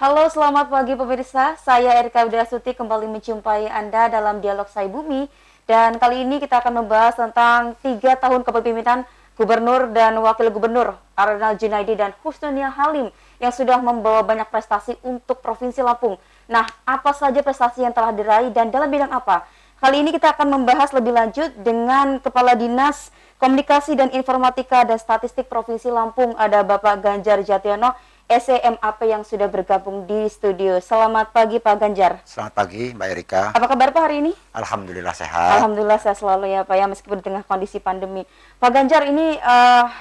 Halo, selamat pagi pemirsa. Saya Erika Widasuti kembali menjumpai Anda dalam Dialog Sai Bumi. Dan kali ini kita akan membahas tentang 3 tahun kepemimpinan Gubernur dan Wakil Gubernur Arnal Junaidi dan Husnunia Halim yang sudah membawa banyak prestasi untuk Provinsi Lampung. Nah, apa saja prestasi yang telah diraih dan dalam bidang apa? Kali ini kita akan membahas lebih lanjut dengan Kepala Dinas Komunikasi dan Informatika dan Statistik Provinsi Lampung, ada Bapak Ganjar Jationo, SEMAP yang sudah bergabung di studio. Selamat pagi Pak Ganjar. Selamat pagi Mbak Erika. Apa kabar Pak hari ini? Alhamdulillah sehat. Alhamdulillah sehat selalu ya Pak ya, meskipun di tengah kondisi pandemi. Pak Ganjar, ini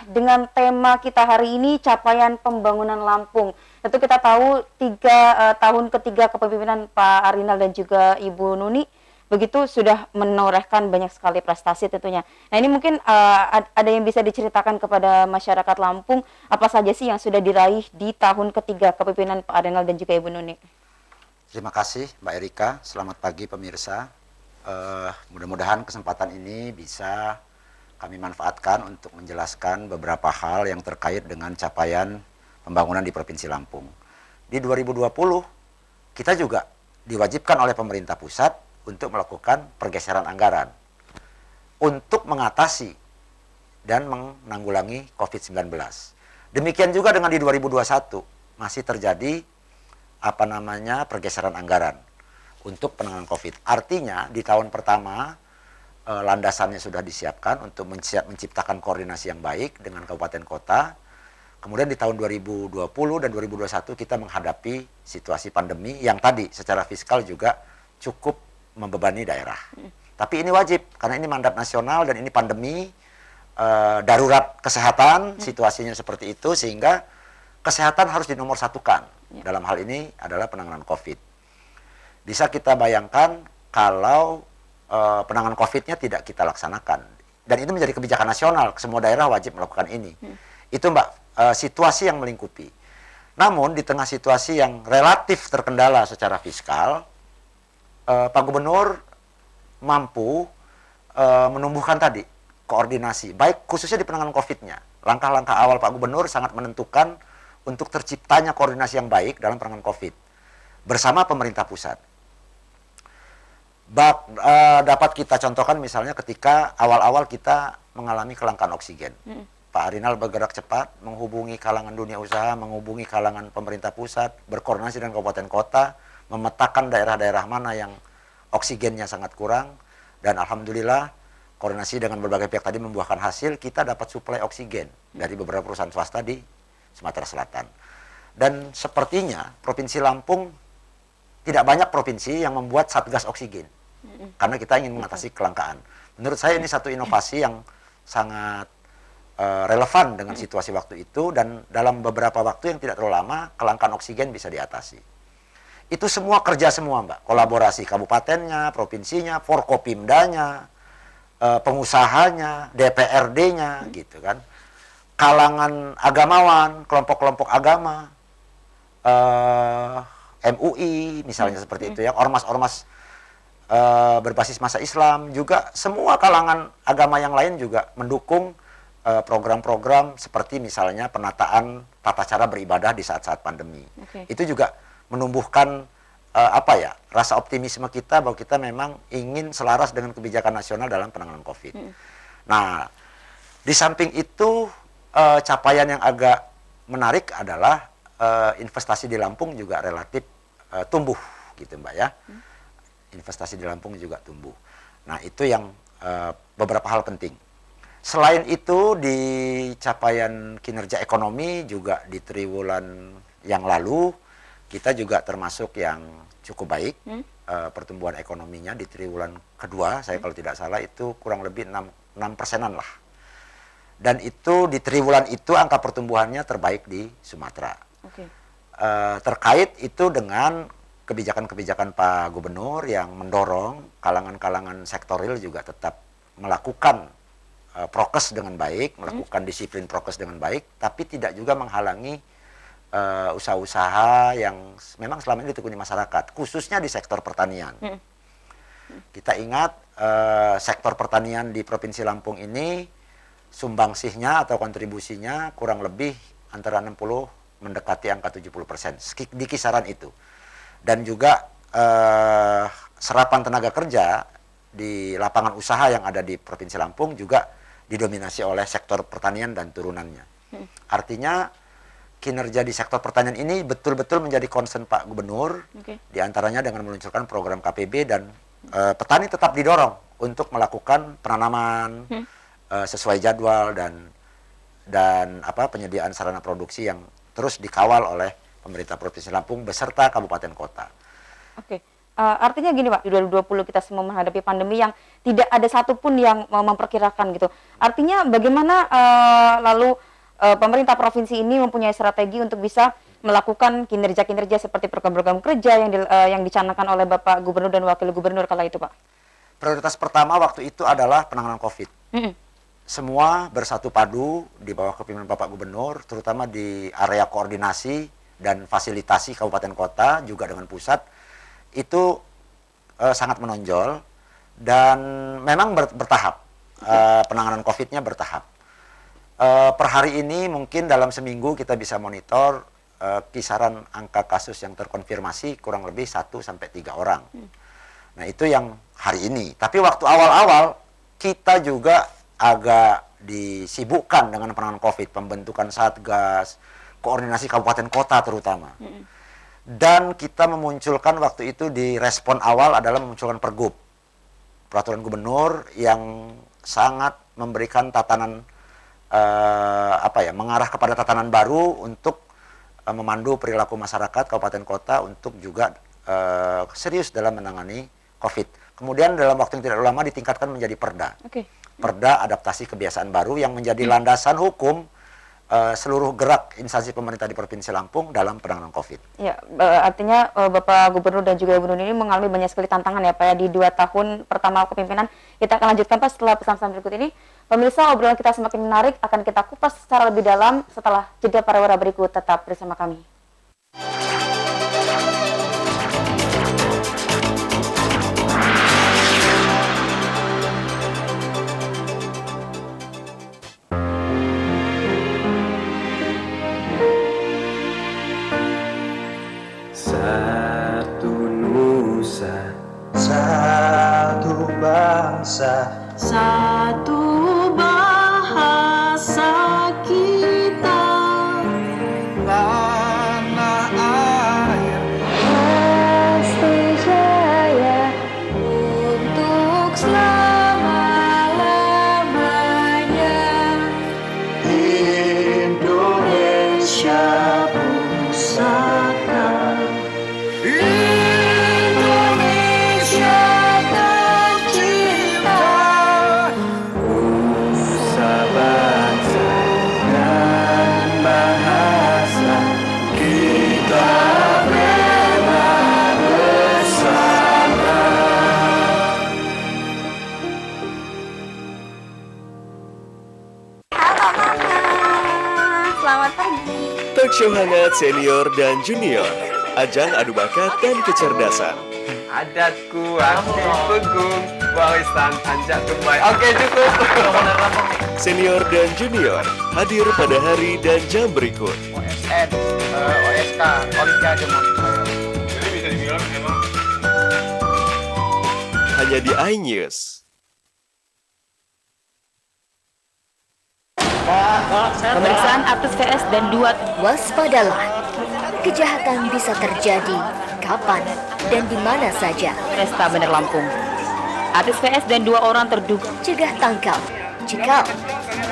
dengan tema kita hari ini capaian pembangunan Lampung. Tentu kita tahu 3 tahun ketiga kepemimpinan Pak Arinal dan juga Ibu Nuni begitu sudah menorehkan banyak sekali prestasi tentunya. Nah ini mungkin ada yang bisa diceritakan kepada masyarakat Lampung apa saja sih yang sudah diraih di tahun ketiga kepemimpinan Pak Arinal dan juga Ibu Nuni. Terima kasih Mbak Erika. Selamat pagi pemirsa. Mudah-mudahan kesempatan ini bisa kami manfaatkan untuk menjelaskan beberapa hal yang terkait dengan capaian pembangunan di Provinsi Lampung. Di 2020 kita juga diwajibkan oleh pemerintah pusat untuk melakukan pergeseran anggaran untuk mengatasi dan menanggulangi COVID-19. Demikian juga dengan di 2021 masih terjadi pergeseran anggaran untuk penanganan COVID. Artinya di tahun pertama landasannya sudah disiapkan untuk menciptakan koordinasi yang baik dengan kabupaten kota. Kemudian di tahun 2020 dan 2021 kita menghadapi situasi pandemi yang tadi secara fiskal juga cukup membebani daerah. Tapi ini wajib karena ini mandat nasional dan ini pandemi, darurat kesehatan, situasinya seperti itu sehingga kesehatan harus dinomorsatukan. Dalam hal ini adalah penanganan COVID. Bisa kita bayangkan kalau penanganan COVID-nya tidak kita laksanakan dan itu menjadi kebijakan nasional, semua daerah wajib melakukan ini. Itu Mbak, situasi yang melingkupi. Namun di tengah situasi yang relatif terkendala secara fiskal, Pak Gubernur mampu menumbuhkan tadi koordinasi, baik khususnya di penanganan COVID-nya. Langkah-langkah awal Pak Gubernur sangat menentukan untuk terciptanya koordinasi yang baik dalam penanganan COVID bersama pemerintah pusat. Dapat kita contohkan misalnya ketika awal-awal kita mengalami kelangkaan oksigen. Pak Arinal bergerak cepat, menghubungi kalangan dunia usaha, menghubungi kalangan pemerintah pusat, berkoordinasi dengan kabupaten kota, memetakan daerah-daerah mana yang oksigennya sangat kurang, dan alhamdulillah koordinasi dengan berbagai pihak tadi membuahkan hasil. Kita dapat suplai oksigen dari beberapa perusahaan swasta di Sumatera Selatan. Dan sepertinya Provinsi Lampung tidak banyak provinsi yang membuat satgas oksigen karena kita ingin mengatasi kelangkaan. Menurut saya ini satu inovasi yang sangat relevan dengan situasi waktu itu, dan dalam beberapa waktu yang tidak terlalu lama kelangkaan oksigen bisa diatasi. Itu semua kerja semua Mbak, kolaborasi kabupatennya, provinsinya, Forkopimdanya, pengusahanya, DPRD-nya gitu kan. Kalangan agamawan, kelompok-kelompok agama, MUI misalnya seperti itu ya, ormas-ormas berbasis masa Islam juga, semua kalangan agama yang lain juga mendukung program-program seperti misalnya penataan tata cara beribadah di saat-saat pandemi. Itu juga menumbuhkan rasa optimisme kita bahwa kita memang ingin selaras dengan kebijakan nasional dalam penanganan COVID. Nah, di samping itu capaian yang agak menarik adalah investasi di Lampung juga relatif tumbuh gitu Mbak ya. Investasi di Lampung juga tumbuh. Nah, itu yang beberapa hal penting. Selain itu di capaian kinerja ekonomi juga di triwulan yang lalu kita juga termasuk yang cukup baik. Pertumbuhan ekonominya di triwulan kedua, saya kalau tidak salah itu kurang lebih 6%-an lah. Dan itu di triwulan itu angka pertumbuhannya terbaik di Sumatera. Terkait itu dengan kebijakan-kebijakan Pak Gubernur yang mendorong kalangan-kalangan sektoril juga tetap melakukan prokes dengan baik, melakukan disiplin prokes dengan baik, tapi tidak juga menghalangi usaha-usaha yang memang selama ini ditekuni masyarakat, khususnya di sektor pertanian. Kita ingat sektor pertanian di Provinsi Lampung ini sumbangsihnya atau kontribusinya kurang lebih antara 60 mendekati angka 70%, di kisaran itu. Dan juga serapan tenaga kerja di lapangan usaha yang ada di Provinsi Lampung juga didominasi oleh sektor pertanian dan turunannya. Artinya kinerja di sektor pertanian ini betul-betul menjadi concern Pak Gubernur, diantaranya dengan meluncurkan program KPB dan petani tetap didorong untuk melakukan penanaman sesuai jadwal dan penyediaan sarana produksi yang terus dikawal oleh pemerintah Provinsi Lampung beserta kabupaten kota. Artinya gini Pak, di 2020 kita semua menghadapi pandemi yang tidak ada satupun yang memperkirakan gitu. Artinya bagaimana lalu pemerintah provinsi ini mempunyai strategi untuk bisa melakukan kinerja-kinerja seperti program-program kerja yang dicanangkan oleh Bapak Gubernur dan Wakil Gubernur kala itu Pak? Prioritas pertama waktu itu adalah penanganan COVID. Semua bersatu padu di bawah kepemimpinan Bapak Gubernur, terutama di area koordinasi dan fasilitasi kabupaten kota juga dengan pusat, itu sangat menonjol dan memang bertahap. Penanganan COVID-nya bertahap. Per hari ini mungkin dalam seminggu kita bisa monitor kisaran angka kasus yang terkonfirmasi kurang lebih 1-3 orang. Nah itu yang hari ini. Tapi waktu awal-awal kita juga agak disibukkan dengan penanganan COVID, pembentukan satgas, koordinasi kabupaten kota terutama. Dan kita memunculkan waktu itu di respon awal adalah memunculkan pergub, peraturan gubernur yang sangat memberikan tatanan mengarah kepada tatanan baru untuk memandu perilaku masyarakat kabupaten kota untuk juga serius dalam menangani COVID. Kemudian dalam waktu yang tidak lama ditingkatkan menjadi Perda. Perda adaptasi kebiasaan baru yang menjadi landasan hukum seluruh gerak instansi pemerintah di Provinsi Lampung dalam penanganan COVID. Ya, artinya Bapak Gubernur dan juga Ibu Nur ini mengalami banyak sekali tantangan ya Pak ya di 2 tahun pertama kepemimpinan. Kita akan lanjutkan Pak setelah pesan-pesan berikut ini. Pemirsa, obrolan kita semakin menarik, akan kita kupas secara lebih dalam setelah jeda pariwara berikut. Tetap bersama kami. Satu nusa, satu bangsa, satu bahasa kita, tanah air pasti jaya untuk selama-lamanya. Indonesia pusaka, Indonesia tercinta, nusa bangsa dan bahasa kita bela bersama. Halo Mama, selamat pagi. Talk show hangat senior dan junior, ajang adu bakat dan kecerdasan. Adatku aku pegung, warisan anjak kembali. Oke cukup. Senior dan junior hadir pada hari dan jam berikut. OSN, OSK, Olimpiade Montreal. Jadi bisa dibilang memang Hanya di iNews. Pemeriksaan artis VS dan 2. Waspadalah, kejahatan bisa terjadi kapan dan di mana saja. Resta Bandar Lampung. Artis VS dan 2 orang terduga Cegah tangkal, cikal.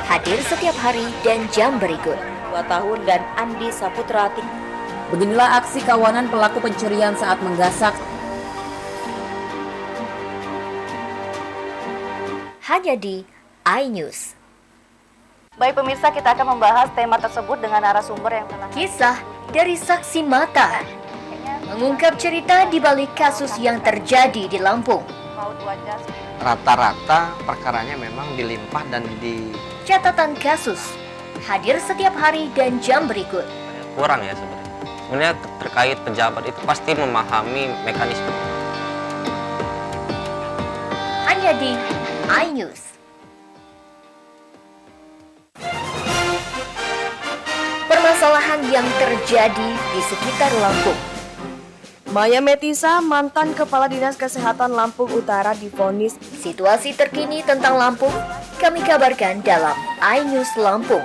Hadir setiap hari dan jam berikut. 2 tahun dan Andi Saputra. Beginilah aksi kawanan pelaku pencurian saat menggasak. Hanya di iNews. Baik pemirsa, kita akan membahas tema tersebut dengan narasumber yang telah Kisah dari saksi mata mengungkap cerita di balik kasus yang terjadi di Lampung. paut wajah. Rata-rata perkaranya memang dilimpah dan Catatan kasus hadir setiap hari dan jam berikut. kurang ya sebenarnya. Sebenarnya terkait pejabat itu pasti memahami mekanisme. Hanya di iNews. Permasalahan kericuhan yang terjadi di sekitar Lampung. Maya Metisa, mantan Kepala Dinas Kesehatan Lampung Utara divonis. Situasi terkini tentang Lampung kami kabarkan dalam iNews Lampung.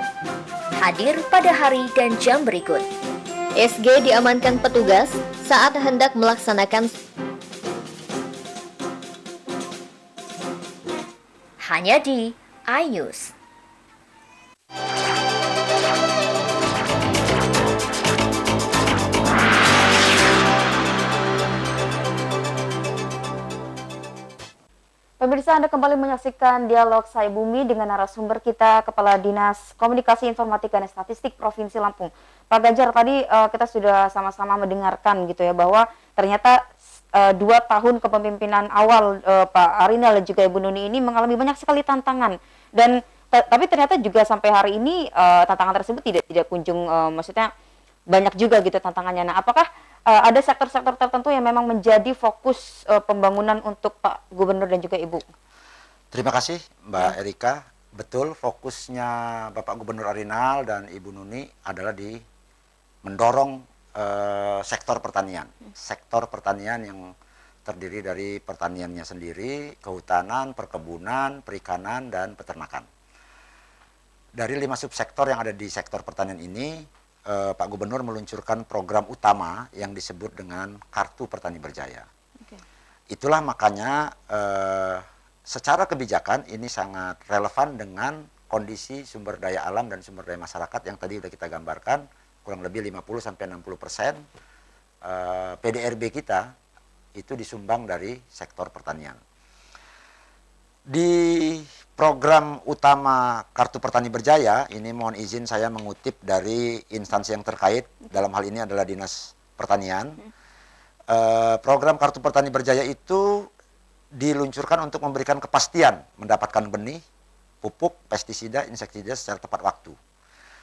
Hadir pada hari dan jam berikut. SG diamankan petugas saat hendak melaksanakan hanya di iNews. Pemirsa, Anda kembali menyaksikan dialog Saya Bumi dengan narasumber kita, Kepala Dinas Komunikasi Informatika dan Statistik Provinsi Lampung. Pak Ganjar, tadi kita sudah sama-sama mendengarkan gitu ya, bahwa ternyata 2 tahun kepemimpinan awal Pak Arinal dan juga Ibu Nuni ini mengalami banyak sekali tantangan. Dan tapi ternyata juga sampai hari ini tantangan tersebut tidak kunjung, maksudnya banyak juga gitu tantangannya. Nah, apakah ada sektor-sektor tertentu yang memang menjadi fokus pembangunan untuk Pak Gubernur dan juga Ibu? Terima kasih Mbak Erika. Betul, fokusnya Bapak Gubernur Arinal dan Ibu Nuni adalah di mendorong sektor pertanian. Sektor pertanian yang terdiri dari pertaniannya sendiri, kehutanan, perkebunan, perikanan, dan peternakan. Dari 5 subsektor yang ada di sektor pertanian ini, Pak Gubernur meluncurkan program utama yang disebut dengan Kartu Petani Berjaya. Itulah makanya secara kebijakan ini sangat relevan dengan kondisi sumber daya alam dan sumber daya masyarakat yang tadi sudah kita gambarkan, kurang lebih 50-60% PDRB kita itu disumbang dari sektor pertanian. Di program utama Kartu Petani Berjaya, ini mohon izin saya mengutip dari instansi yang terkait, dalam hal ini adalah Dinas Pertanian. Program Kartu Petani Berjaya itu diluncurkan untuk memberikan kepastian mendapatkan benih, pupuk, pestisida, insektisida secara tepat waktu,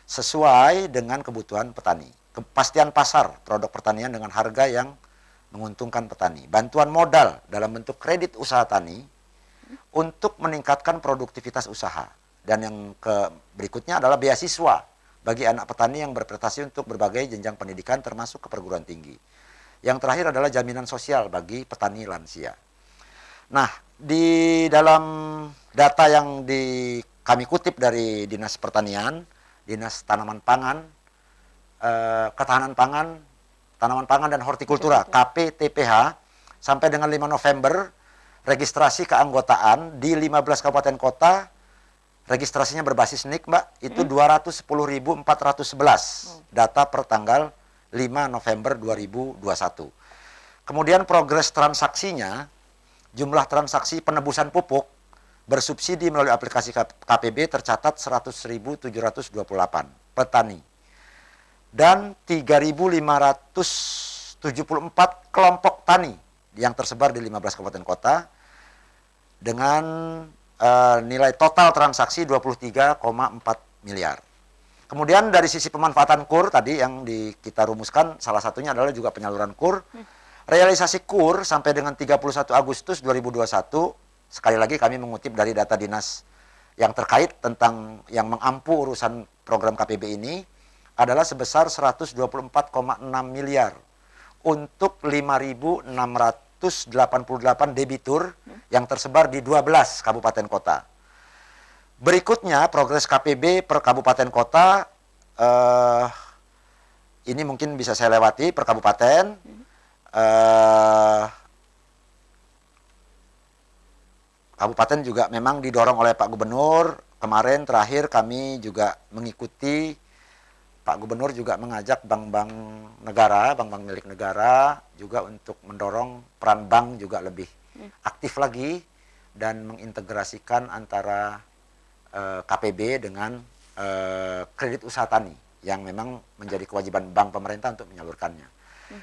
sesuai dengan kebutuhan petani. Kepastian pasar produk pertanian dengan harga yang menguntungkan petani. Bantuan modal dalam bentuk kredit usaha tani untuk meningkatkan produktivitas usaha. Dan yang berikutnya adalah beasiswa bagi anak petani yang berprestasi untuk berbagai jenjang pendidikan termasuk ke perguruan tinggi. Yang terakhir adalah jaminan sosial bagi petani lansia. Nah, di dalam data yang kami kutip dari Dinas Pertanian, Dinas Tanaman Pangan, Ketahanan Pangan, Tanaman Pangan dan Hortikultura, KPTPH, sampai dengan 5 November, registrasi keanggotaan di 15 kabupaten kota, registrasinya berbasis NIK, Mbak, itu 210.411. Data per tanggal 5 November 2021. Kemudian progres transaksinya, jumlah transaksi penebusan pupuk bersubsidi melalui aplikasi KPB tercatat 100.728 petani. Dan 3.574 kelompok tani yang tersebar di 15 kabupaten kota dengan nilai total transaksi 23,4 miliar. Kemudian dari sisi pemanfaatan KUR tadi yang kita rumuskan, salah satunya adalah juga penyaluran KUR. Realisasi KUR sampai dengan 31 Agustus 2021, sekali lagi kami mengutip dari data dinas yang terkait tentang yang mengampu urusan program KPB ini, adalah sebesar 124,6 miliar untuk 5.688 debitur yang tersebar di 12 kabupaten kota. Berikutnya progres KPB per kabupaten kota, ini mungkin bisa saya lewati per kabupaten. Kabupaten juga memang didorong oleh Pak Gubernur. Kemarin terakhir kami juga mengikuti, Pak Gubernur juga mengajak bank-bank negara, bank-bank milik negara juga untuk mendorong peran bank juga lebih aktif lagi dan mengintegrasikan antara KPB dengan kredit usaha tani yang memang menjadi kewajiban bank pemerintah untuk menyalurkannya.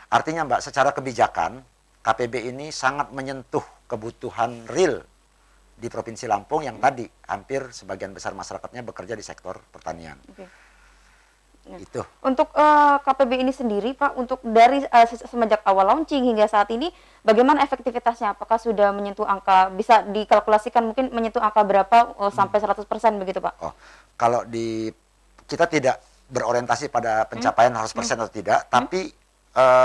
Artinya Mbak, secara kebijakan KPB ini sangat menyentuh kebutuhan real di Provinsi Lampung yang tadi hampir sebagian besar masyarakatnya bekerja di sektor pertanian. Itu. Untuk KPB ini sendiri, Pak, untuk dari semenjak awal launching hingga saat ini, bagaimana efektivitasnya? Apakah sudah menyentuh angka, bisa dikalkulasikan mungkin menyentuh angka berapa sampai 100% begitu, Pak? Kalau kita tidak berorientasi pada pencapaian 100% atau tidak, tapi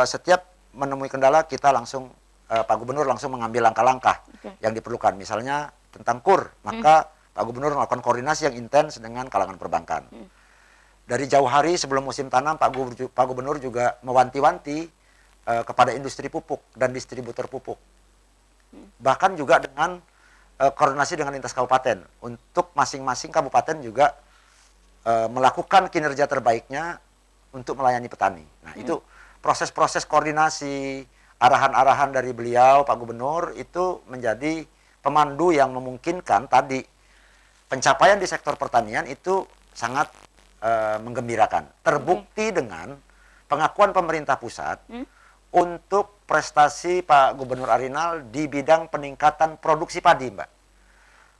setiap menemui kendala kita langsung Pak Gubernur langsung mengambil langkah-langkah yang diperlukan. Misalnya tentang KUR, maka Pak Gubernur melakukan koordinasi yang intens dengan kalangan perbankan. Dari jauh hari sebelum musim tanam, Pak Gubernur juga mewanti-wanti kepada industri pupuk dan distributor pupuk. Bahkan juga dengan koordinasi dengan lintas kabupaten. Untuk masing-masing kabupaten juga melakukan kinerja terbaiknya untuk melayani petani. Nah, itu proses-proses koordinasi, arahan-arahan dari beliau, Pak Gubernur, itu menjadi pemandu yang memungkinkan tadi pencapaian di sektor pertanian itu sangat menggembirakan. Terbukti dengan pengakuan pemerintah pusat untuk prestasi Pak Gubernur Arinal di bidang peningkatan produksi padi, Mbak.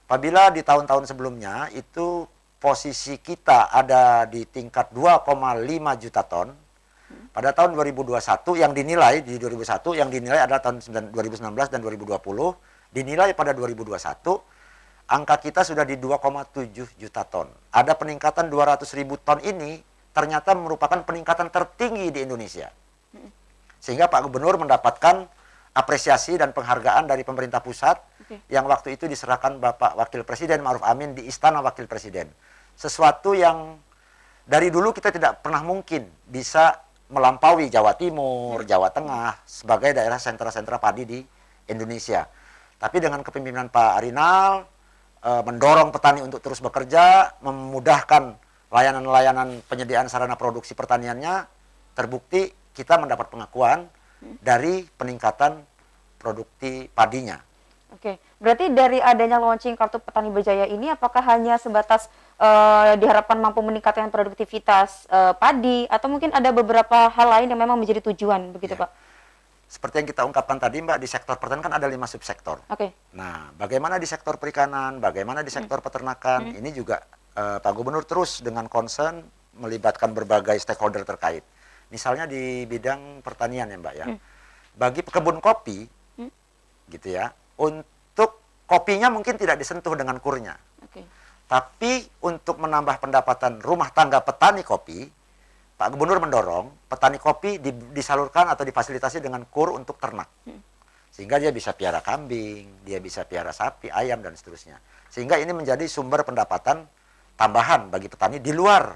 Apabila di tahun-tahun sebelumnya itu posisi kita ada di tingkat 2,5 juta ton, pada tahun 2021 yang dinilai di 2001 yang dinilai adalah tahun 2019 dan 2020, dinilai pada 2021 angka kita sudah di 2,7 juta ton. Ada peningkatan 200.000 ton ini ternyata merupakan peningkatan tertinggi di Indonesia. Sehingga Pak Gubernur mendapatkan apresiasi dan penghargaan dari pemerintah pusat yang waktu itu diserahkan Bapak Wakil Presiden Ma'ruf Amin di Istana Wakil Presiden. Sesuatu yang dari dulu kita tidak pernah mungkin bisa melampaui Jawa Timur, Jawa Tengah sebagai daerah sentra-sentra padi di Indonesia. Tapi dengan kepemimpinan Pak Arinal, mendorong petani untuk terus bekerja, memudahkan layanan-layanan penyediaan sarana produksi pertaniannya, terbukti kita mendapat pengakuan dari peningkatan produksi padinya. Oke, berarti dari adanya launching Kartu Petani Berjaya ini apakah hanya sebatas diharapkan mampu meningkatkan produktivitas padi atau mungkin ada beberapa hal lain yang memang menjadi tujuan begitu Pak? Seperti yang kita ungkapkan tadi Mbak, di sektor pertanian kan ada 5 subsektor. Nah, bagaimana di sektor perikanan, bagaimana di sektor peternakan, ini juga Pak Gubernur terus dengan concern melibatkan berbagai stakeholder terkait. Misalnya di bidang pertanian ya Mbak ya, bagi kebun kopi, gitu ya, untuk kopinya mungkin tidak disentuh dengan kurnya. Tapi untuk menambah pendapatan rumah tangga petani kopi, Pak Gubernur mendorong petani kopi disalurkan atau difasilitasi dengan kur untuk ternak. Sehingga dia bisa piara kambing, dia bisa piara sapi, ayam, dan seterusnya. Sehingga ini menjadi sumber pendapatan tambahan bagi petani di luar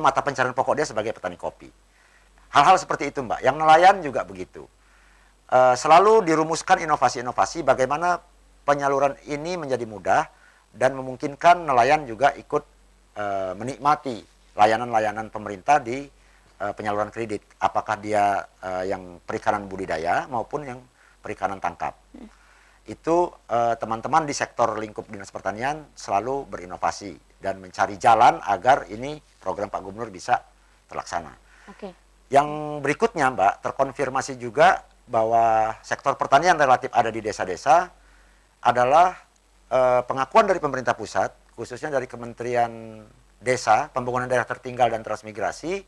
mata pencarian pokok dia sebagai petani kopi. Hal-hal seperti itu Mbak. Yang nelayan juga begitu. Selalu dirumuskan inovasi-inovasi bagaimana penyaluran ini menjadi mudah dan memungkinkan nelayan juga ikut menikmati layanan-layanan pemerintah di penyaluran kredit. Apakah dia yang perikanan budidaya maupun yang perikanan tangkap. Itu teman-teman di sektor lingkup Dinas Pertanian selalu berinovasi dan mencari jalan agar ini program Pak Gubernur bisa terlaksana. Yang berikutnya Mbak, terkonfirmasi juga bahwa sektor pertanian relatif ada di desa-desa adalah pengakuan dari pemerintah pusat, khususnya dari Kementerian Desa, Pembangunan Daerah Tertinggal dan Transmigrasi.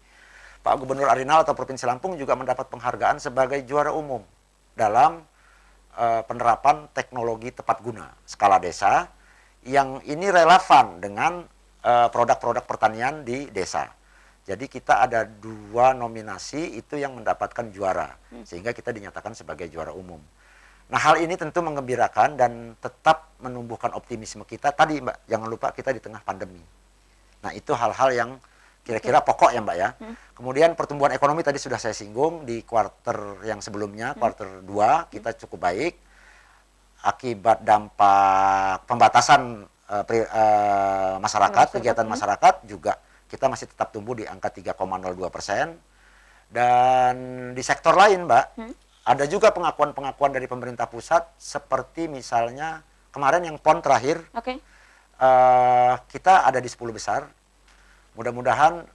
Pak Gubernur Arinal atau Provinsi Lampung juga mendapat penghargaan sebagai juara umum dalam penerapan teknologi tepat guna skala desa yang ini relevan dengan produk-produk pertanian di desa. Jadi kita ada 2 nominasi itu yang mendapatkan juara, sehingga kita dinyatakan sebagai juara umum. Nah, hal ini tentu menggembirakan dan tetap menumbuhkan optimisme kita. Tadi Mbak, jangan lupa kita di tengah pandemi. Nah, itu hal-hal yang kira-kira pokok ya Mbak ya. Kemudian pertumbuhan ekonomi tadi sudah saya singgung di kuarter yang sebelumnya, kuarter 2 kita cukup baik. Akibat dampak pembatasan masyarakat, kegiatan masyarakat juga kita masih tetap tumbuh di angka 3,02%. Dan di sektor lain Mbak, ada juga pengakuan-pengakuan dari pemerintah pusat seperti misalnya kemarin yang PON terakhir, kita ada di 10 besar. Mudah-mudahan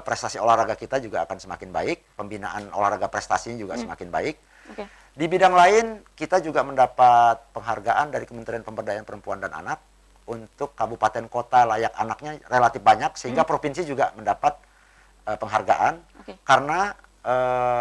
prestasi olahraga kita juga akan semakin baik, pembinaan olahraga prestasinya juga semakin baik. Di bidang lain kita juga mendapat penghargaan dari Kementerian Pemberdayaan Perempuan dan Anak untuk kabupaten kota layak anaknya relatif banyak, sehingga provinsi juga mendapat penghargaan karena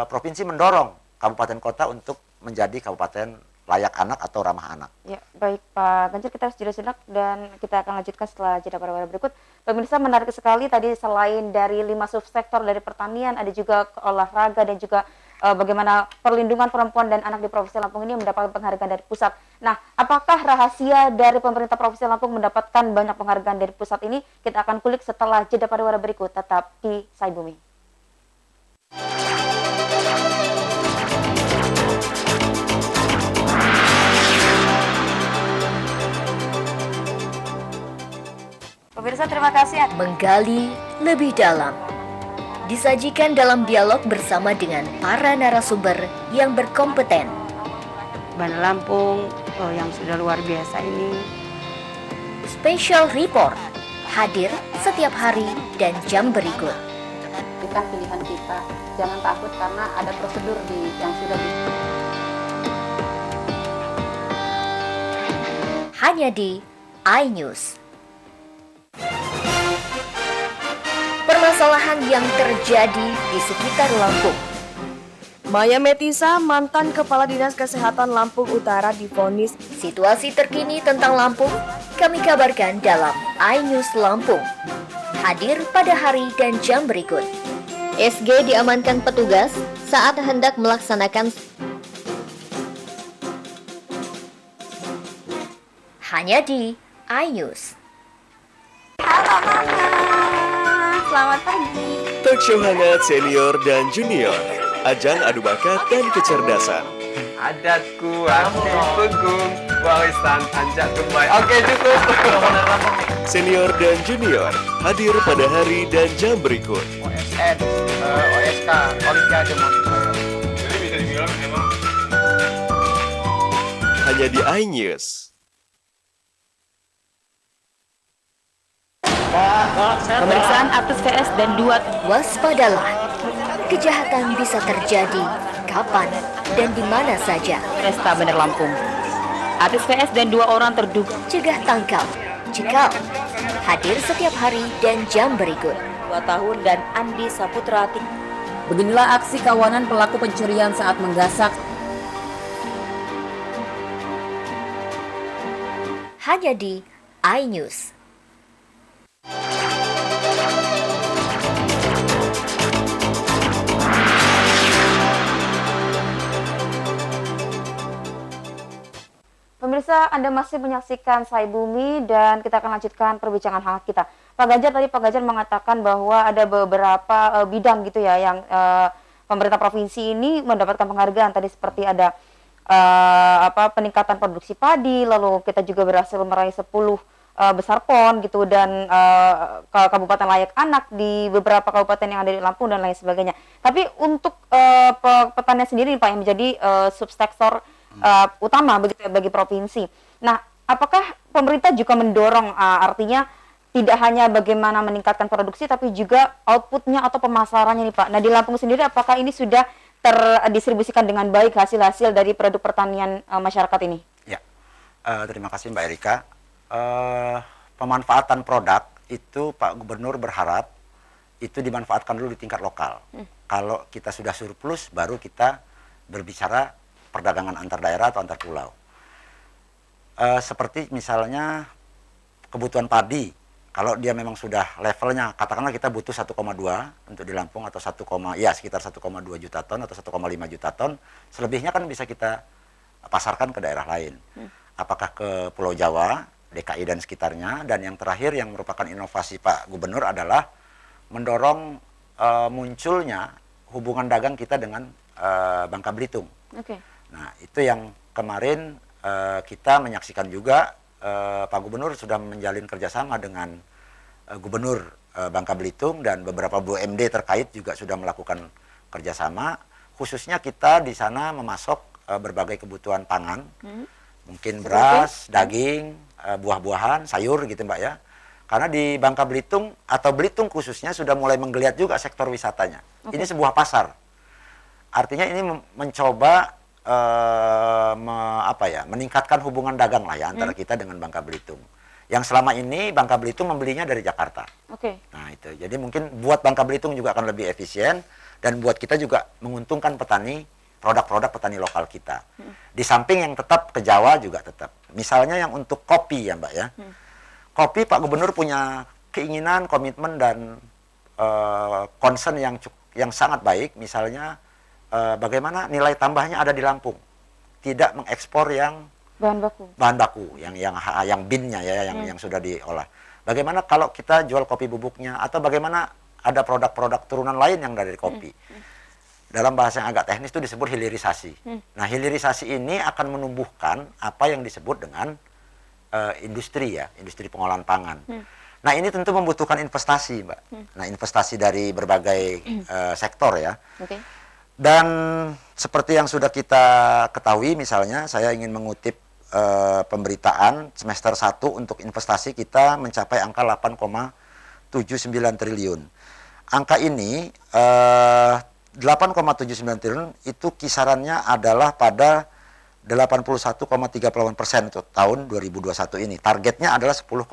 provinsi mendorong kabupaten kota untuk menjadi kabupaten layak anak atau ramah anak. Ya, baik Pak Ganjar, kita harus jeda sejenak dan kita akan lanjutkan setelah jeda pariwara berikut. Pemirsa, menarik sekali tadi selain dari 5 subsektor dari pertanian, ada juga olahraga dan juga bagaimana perlindungan perempuan dan anak di Provinsi Lampung ini mendapatkan penghargaan dari pusat. Nah, apakah rahasia dari pemerintah Provinsi Lampung mendapatkan banyak penghargaan dari pusat ini? Kita akan kulik setelah jeda pariwara berikut, tetap di Saibumi. Pemirsa, terima kasih. Menggali lebih dalam. Disajikan dalam dialog bersama dengan para narasumber yang berkompeten. Bandar Lampung yang sudah luar biasa ini. Special Report hadir setiap hari dan jam berikut. Kita pilihan kita, jangan takut karena ada prosedur yang sudah hanya di iNews. Permasalahan yang terjadi di sekitar Lampung. Maya Metisa, mantan Kepala Dinas Kesehatan Lampung Utara, divonis. Situasi terkini tentang Lampung kami kabarkan dalam iNews Lampung. Hadir pada hari dan jam berikut. SG diamankan petugas saat hendak melaksanakan hanya di iNews. Halo Mama, selamat pagi. Talk show hangat senior dan junior. Ajang adu bakat dan kecerdasan. Adatku api pegung, warisan anjak kembali. Oke, cukup. Senior dan junior hadir pada hari dan jam berikut. OSN, OSK, Olimpiade Motivasi. Jadi bisa dibilang memang Hanya di iNews. Pemeriksaan artis VS dan 2. Waspadalah, kejahatan bisa terjadi kapan dan di mana saja. Pesta Bandar Lampung. Artis VS dan 2 orang terduga. Cegah tangkal, cekal. Hadir setiap hari dan jam berikut. 2 tahun dan Andi Saputra. Beginilah aksi kawanan pelaku pencurian saat menggasak. Hanya di iNews. Pemirsa, Anda masih menyaksikan Saibumi dan kita akan lanjutkan perbincangan hangat kita. Pak Ganjar, tadi Pak Ganjar mengatakan bahwa ada beberapa bidang gitu ya yang pemerintah provinsi ini mendapatkan penghargaan. Tadi seperti ada peningkatan produksi padi, lalu kita juga berhasil meraih 10 besar pon gitu dan kabupaten layak anak di beberapa kabupaten yang ada di Lampung dan lain sebagainya. Tapi untuk petani sendiri Pak yang menjadi subsektor utama begitu ya, bagi provinsi. Nah, apakah pemerintah juga mendorong artinya tidak hanya bagaimana meningkatkan produksi tapi juga outputnya atau pemasarannya nih Pak. Nah, di Lampung sendiri apakah ini sudah terdistribusikan dengan baik hasil-hasil dari produk pertanian masyarakat ini? Ya, terima kasih Mbak Erika. Pemanfaatan produk itu Pak Gubernur berharap itu dimanfaatkan dulu di tingkat lokal. Kalau kita sudah surplus, baru kita berbicara perdagangan antar daerah atau antar pulau. Seperti misalnya kebutuhan padi, kalau dia memang sudah levelnya, katakanlah kita butuh 1,2 untuk di Lampung atau sekitar 1,2 juta ton atau 1,5 juta ton, selebihnya kan bisa kita pasarkan ke daerah lain. Apakah ke Pulau Jawa, DKI dan sekitarnya, dan yang terakhir yang merupakan inovasi Pak Gubernur adalah mendorong munculnya hubungan dagang kita dengan Bangka Belitung. Nah, itu yang kemarin kita menyaksikan juga Pak Gubernur sudah menjalin kerjasama dengan Gubernur Bangka Belitung dan beberapa BUMD terkait juga sudah melakukan kerjasama. Khususnya kita di sana memasok berbagai kebutuhan pangan, mungkin beras, daging, buah-buahan, sayur gitu Mbak ya. Karena di Bangka Belitung atau Belitung khususnya sudah mulai menggeliat juga sektor wisatanya. Ini sebuah pasar. Artinya ini mencoba meningkatkan hubungan dagang lah ya antara kita dengan Bangka Belitung. Yang selama ini Bangka Belitung membelinya dari Jakarta. Nah itu, jadi mungkin buat Bangka Belitung juga akan lebih efisien dan buat kita juga menguntungkan petani produk-produk petani lokal kita. Di samping yang tetap ke Jawa juga tetap. Misalnya yang untuk kopi ya Mbak ya. Kopi Pak Gubernur punya keinginan, komitmen dan concern yang sangat baik. Misalnya bagaimana nilai tambahnya ada di Lampung. Tidak mengekspor yang bahan baku yang binnya ya yang sudah diolah. Bagaimana kalau kita jual kopi bubuknya atau bagaimana ada produk-produk turunan lain yang dari kopi. Dalam bahasa yang agak teknis itu disebut hilirisasi. Nah, hilirisasi ini akan menumbuhkan apa yang disebut dengan industri ya, industri pengolahan pangan. Nah, ini tentu membutuhkan investasi, Mbak. Nah, investasi dari berbagai sektor ya. Dan seperti yang sudah kita ketahui, misalnya saya ingin mengutip pemberitaan semester 1 untuk investasi kita mencapai angka 8,79 triliun. Angka ini 8,79 triliun itu kisarannya adalah pada 81,38% untuk tahun 2021 ini. Targetnya adalah 10,8.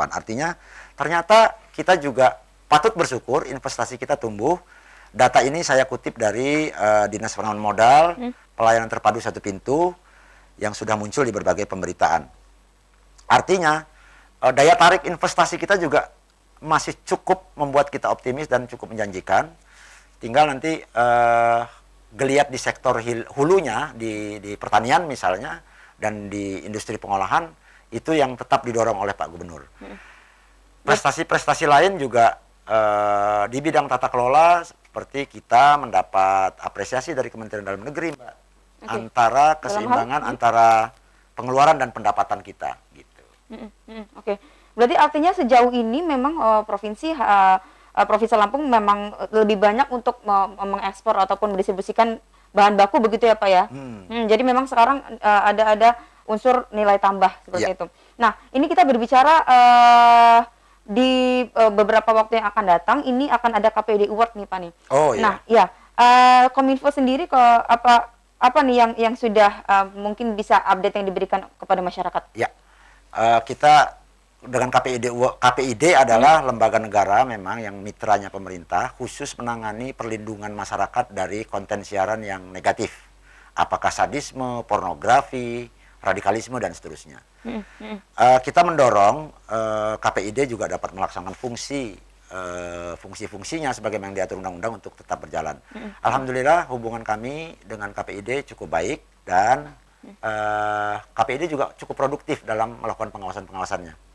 Artinya ternyata kita juga patut bersyukur investasi kita tumbuh. Data ini saya kutip dari Dinas Penanaman Modal, pelayanan terpadu satu pintu yang sudah muncul di berbagai pemberitaan. Artinya daya tarik investasi kita juga masih cukup membuat kita optimis dan cukup menjanjikan. Tinggal nanti geliat di sektor hulunya, di pertanian misalnya, dan di industri pengolahan, itu yang tetap didorong oleh Pak Gubernur. Prestasi-prestasi lain juga di bidang tata kelola, seperti kita mendapat apresiasi dari Kementerian Dalam Negeri, Mbak. Antara keseimbangan antara pengeluaran dan pendapatan kita. Gitu. Berarti artinya sejauh ini memang Provinsi Lampung memang lebih banyak untuk mengekspor ataupun mendistribusikan bahan baku begitu ya Pak ya. Jadi memang sekarang ada unsur nilai tambah seperti itu. Nah, ini kita berbicara di beberapa waktu yang akan datang ini akan ada KPID Award nih Pak nih. Nah, ya Kominfo sendiri apa nih yang sudah mungkin bisa update yang diberikan kepada masyarakat? Ya, kita dengan KPID adalah lembaga negara memang yang mitranya pemerintah khusus menangani perlindungan masyarakat dari konten siaran yang negatif. Apakah sadisme, pornografi, radikalisme dan seterusnya. Kita mendorong KPID juga dapat melaksanakan fungsi-fungsinya sebagaimana yang diatur undang-undang untuk tetap berjalan. Alhamdulillah hubungan kami dengan KPID cukup baik dan KPID juga cukup produktif dalam melakukan pengawasan-pengawasannya.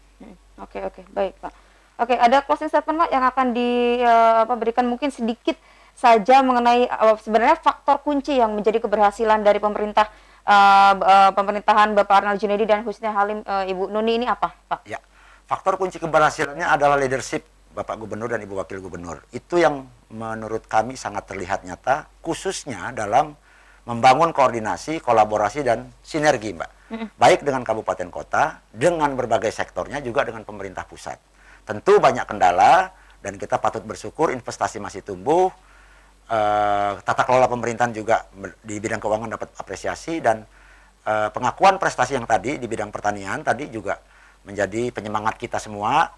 Oke, baik Pak. Oke, ada closing statement Pak yang akan diberikan mungkin sedikit saja mengenai sebenarnya faktor kunci yang menjadi keberhasilan dari pemerintahan Bapak Arnald Junaidi dan Husni Halim Ibu Nuni ini apa Pak? Ya, faktor kunci keberhasilannya adalah leadership Bapak Gubernur dan Ibu Wakil Gubernur. Itu yang menurut kami sangat terlihat nyata, khususnya dalam membangun koordinasi, kolaborasi, dan sinergi, Mbak. Baik dengan kabupaten kota, dengan berbagai sektornya, juga dengan pemerintah pusat. Tentu banyak kendala, dan kita patut bersyukur investasi masih tumbuh, tata kelola pemerintahan juga di bidang keuangan dapat apresiasi, dan pengakuan prestasi yang tadi di bidang pertanian tadi juga menjadi penyemangat kita semua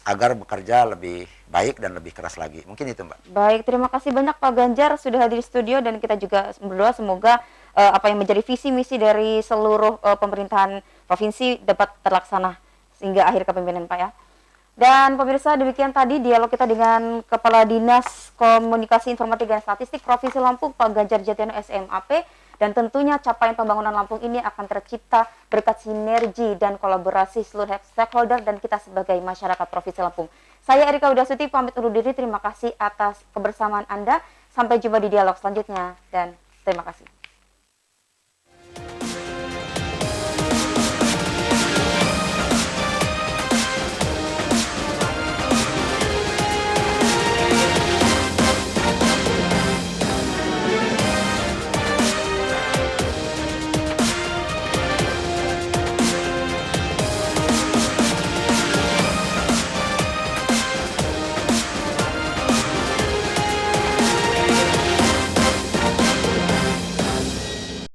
agar bekerja lebih baik dan lebih keras lagi. Mungkin itu Mbak. Baik, terima kasih banyak Pak Ganjar sudah hadir di studio dan kita juga berdoa semoga apa yang menjadi visi misi dari seluruh pemerintahan provinsi dapat terlaksana sehingga akhir kepemimpinan Pak ya. Dan pemirsa, demikian tadi dialog kita dengan Kepala Dinas Komunikasi Informatika dan Statistik Provinsi Lampung Pak Ganjar Jatiano SMAP. Dan tentunya capaian pembangunan Lampung ini akan tercipta berkat sinergi dan kolaborasi seluruh stakeholder dan kita sebagai masyarakat Provinsi Lampung. Saya Erika Widasuti pamit undur diri, terima kasih atas kebersamaan Anda. Sampai jumpa di dialog selanjutnya dan terima kasih.